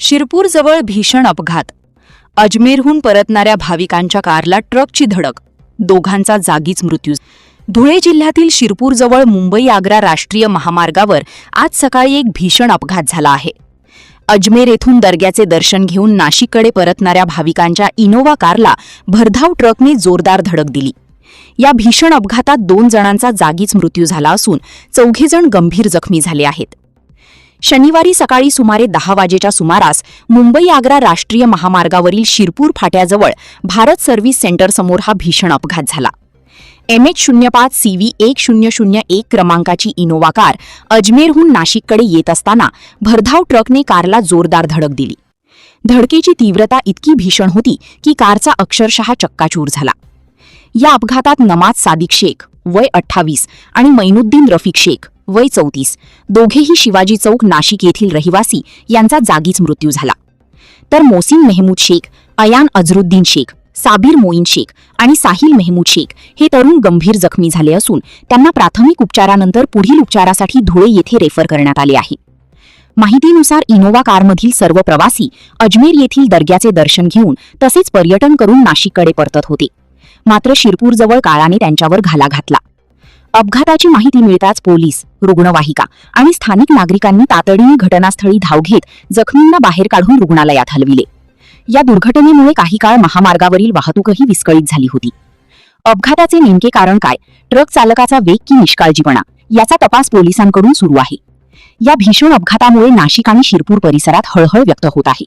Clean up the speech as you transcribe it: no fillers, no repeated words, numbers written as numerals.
शिरपूरजवळ भीषण अपघात. अजमेरहून परतणाऱ्या भाविकांच्या कारला ट्रकची धडक, दोघांचा जागीच मृत्यू. धुळे जिल्ह्यातील शिरपूरजवळ मुंबई-आग्रा राष्ट्रीय महामार्गावर आज सकाळी एक भीषण अपघात झाला आहे. अजमेर येथून दर्ग्याचे दर्शन घेऊन नाशिककडे परतणाऱ्या भाविकांच्या इनोव्हा कारला भरधाव ट्रकने जोरदार धडक दिली. या भीषण अपघातात 2 जणांचा जागीच मृत्यू झाला असून 4 जण गंभीर जखमी झाले आहेत. शनिवारी सकाळी सुमारे 10 वाजेच्या सुमारास मुंबई-आग्रा राष्ट्रीय महामार्गावरील शिरपूर फाट्याजवळ भारत सर्व्हिस सेंटरसमोर हा भीषण अपघात झाला. MH05 CV 1001 क्रमांकाची इनोव्हा कार अजमेरहून नाशिककडे येत असताना भरधाव ट्रकने कारला जोरदार धडक दिली. धडकेची तीव्रता इतकी भीषण होती की कारचा अक्षरशः चक्काचूर झाला. या अपघातात नमाज सादिक शेख वय 28 आणि मैनुद्दीन रफिक शेख वय 34 दोघेही शिवाजी चौक नाशिक येथील रहिवासी यांचा जागीच मृत्यू झाला. तर मोसिन मेहमूद शेख, अयान अझरुद्दीन शेख, साबिर मोईन शेख आणि साहिल मेहमूद शेख हे तरुण गंभीर जखमी झाले असून त्यांना प्राथमिक उपचारानंतर पुढील उपचारासाठी धुळे येथे रेफर करण्यात आले आहे. माहितीनुसार इनोव्हा कारमधील सर्व प्रवासी अजमेर येथील दर्ग्याचे दर्शन घेऊन तसेच पर्यटन करून नाशिककडे परतत होते. मात्र शिरपूरजवळ काळाने त्यांच्यावर घाला घातला. अपघाताची माहिती मिळताच पोलीस, रुग्णवाहिका आणि स्थानिक नागरिकांनी तातडीने घटनास्थळी धाव घेत जखमींना बाहेर काढून रुग्णालयात हलविले. या दुर्घटनेमुळे काही काळ महामार्गावरील वाहतूकही विस्कळीत झाली होती. अपघाताचे नेमके कारण काय, ट्रक चालकाचा वेग की निष्काळजीपणा, याचा तपास पोलिसांकडून सुरू आहे. या भीषण अपघातामुळे नाशिक आणि शिरपूर परिसरात हळहळ व्यक्त होत आहे.